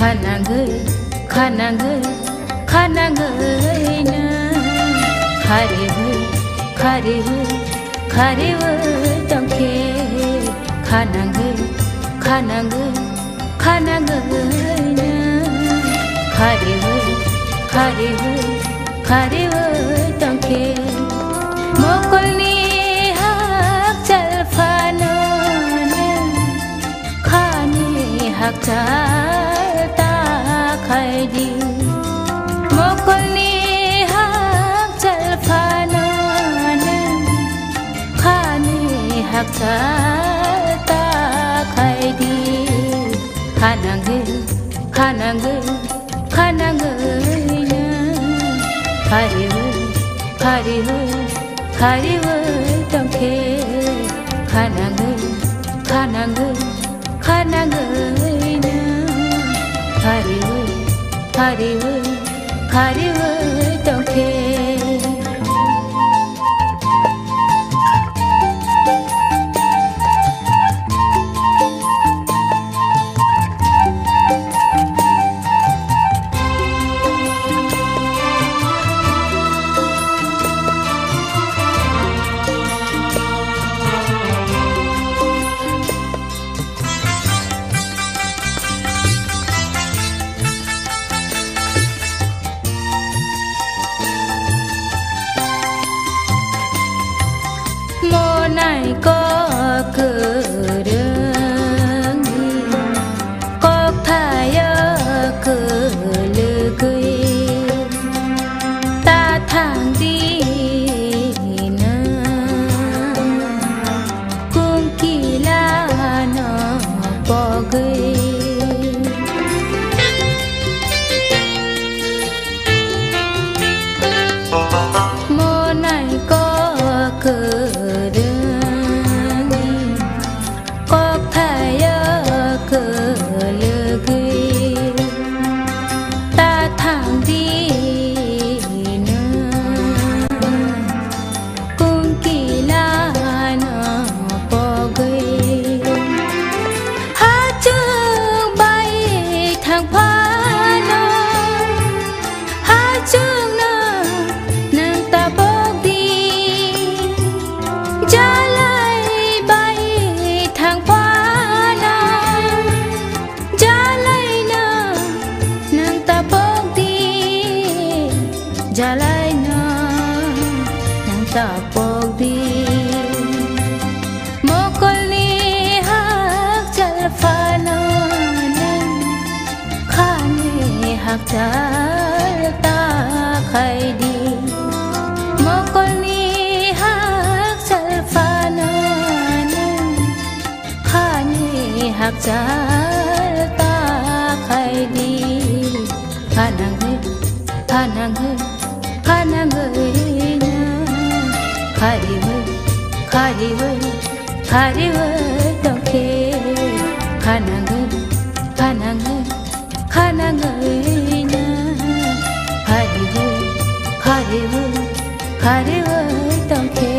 खानांगैना खारेबो दंखे खानांगैना खारेबो दंखे मोकलनि हाक जलफानो खानि हाक जालता खायदि मोकलनि हाक जलफानो खानि हाक जालता खायदि खानांगैना खारेबो दंखे खानांगैना खारेबो दंखे मोनाय को गोरोंनि कक्थायो गोलोगै ता थांदिनो कुंकिलानो बगै मोनाय को Jalayna nang tapogdi mokolni hak jalfano khani hak jalta khaidi mokolni hak jalfano khani hak jalta khaidi खानांगैना खारेबो दंखे खानांगैना खारेबो दंखे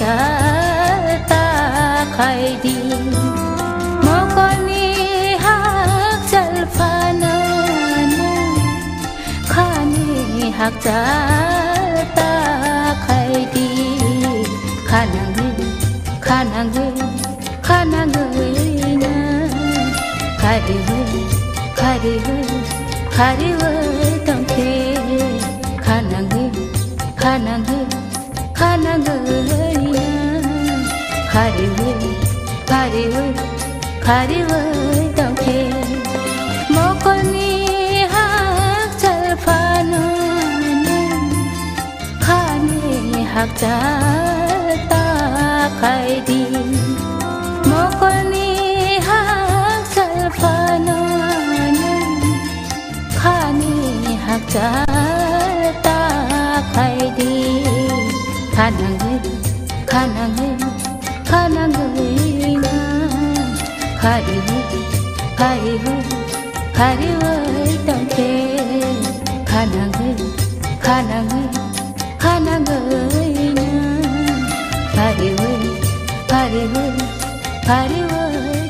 जा ta khai đi mô con ni hạc chal phana khani hạc जा ta khai đi khana người khana người khana người na khari người khari người khari người tông thế khana người khana người khana người na khari người khari người khari người tông thế mô con ni hạc chal phana khani hạc जा ta khai đi mô con ni hạc chal phana khani hạc जा ta khai đi khana người khana người khana người na khari người khari người khari người tông thế khana người khana người khana người na khari người khari người khari người